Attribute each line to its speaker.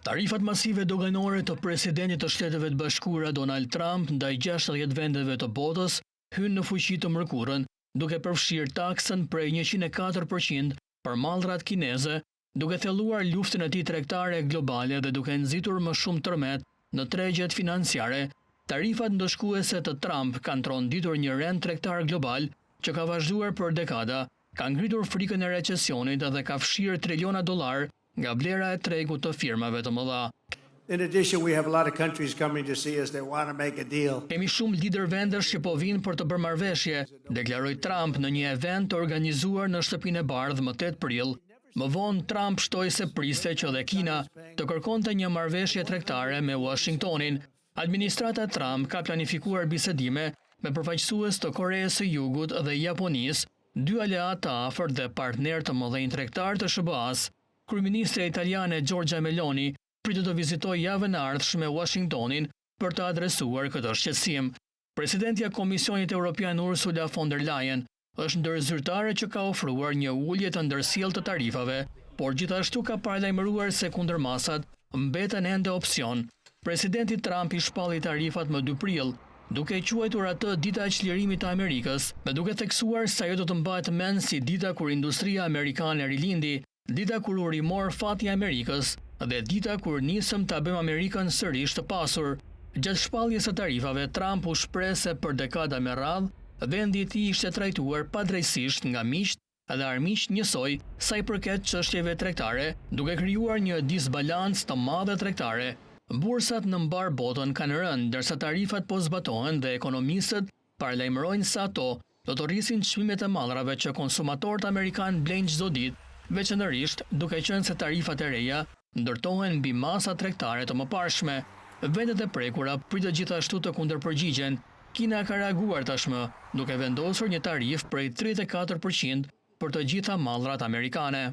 Speaker 1: Tarifat masive doganore të presidentit të Shteteve të Bashkuara Donald Trump ndaj 60 vendeve të botës hynë në fuqi të mërkurën, duke përfshirë taksën prej 104% për mallrat kineze, duke thelluar luftën e tij tregtare globale dhe duke nxitur më shumë tërmet në tregjet financiare. Tarifat ndëshkuese të Trump kanë tronditur një rend tregtar global që ka vazhduar për dekada, ka ngritur frikën e recesionit dhe ka fshirë triliona dollar nga vlera e tregut të firmave të mëdha.
Speaker 2: In addition, we have a lot of countries coming to see us that want to make a deal.
Speaker 1: Kemi shumë lider vendesh që po vinë për të bërë marrëveshje, deklaroi Trump në një event të organizuar në Shtëpinë e Bardhë më 8 prill. Më vonë Trump shtoi se priste që dhe Kina të kërkonte një marrëveshje tregtare me Washingtonin. Administrata Trump ka planifikuar bisedime me përfaqësues të Koreas së Jugut dhe Japonisë, dy aleat të afërt dhe partner të mëdhenj tregtar të SBA-s. Kryeministre italiane Giorgia Meloni pritet të vizitojë javën e ardhshme Washingtonin për të adresuar këtë shqetësim. Presidentja e Komisionit Evropian Ursula von der Leyen është ndër zyrtare që ka ofruar një ulje të ndërsjellë të tarifave, por gjithashtu ka paralajmëruar se kundërmasat mbeten ende opsion. Presidenti Trump i shpalli tarifat më 2 prill, duke quajtur atë dita e çlirimit të Amerikës, dhe duke theksuar se ajo do të mbahet mend si dita kur industria amerikane rilindi, dita kur u rimor fati i Amerikës dhe dita kur nisëm ta bëjmë Amerikën sërish të pasur. Gjatë shpalljes së tarifave, Trump u shpreh se për dekada me radhë vendi i tij ishte trajtuar padrejtisht nga miqt dhe armiq njësoj sa i përket çështjeve tregtare, duke krijuar një disbalancë të madhe tregtare. Bursat në mbar botën kanë rënë, ndërsa tarifat po zbatohen dhe ekonomistët paralajmërojnë se ato do të rrisin çmimet e mallrave që konsumatorët amerikanë blejnë çdo ditë, veçanërisht duke qenë se tarifat e reja ndërtohen mbi masa tregtare të mëparshme. Vendet e prekura pritet gjithashtu të kundërpërgjigjen. Kina ka reaguar tashmë, duke vendosur një tarifë prej 34% për të gjitha mallrat amerikane.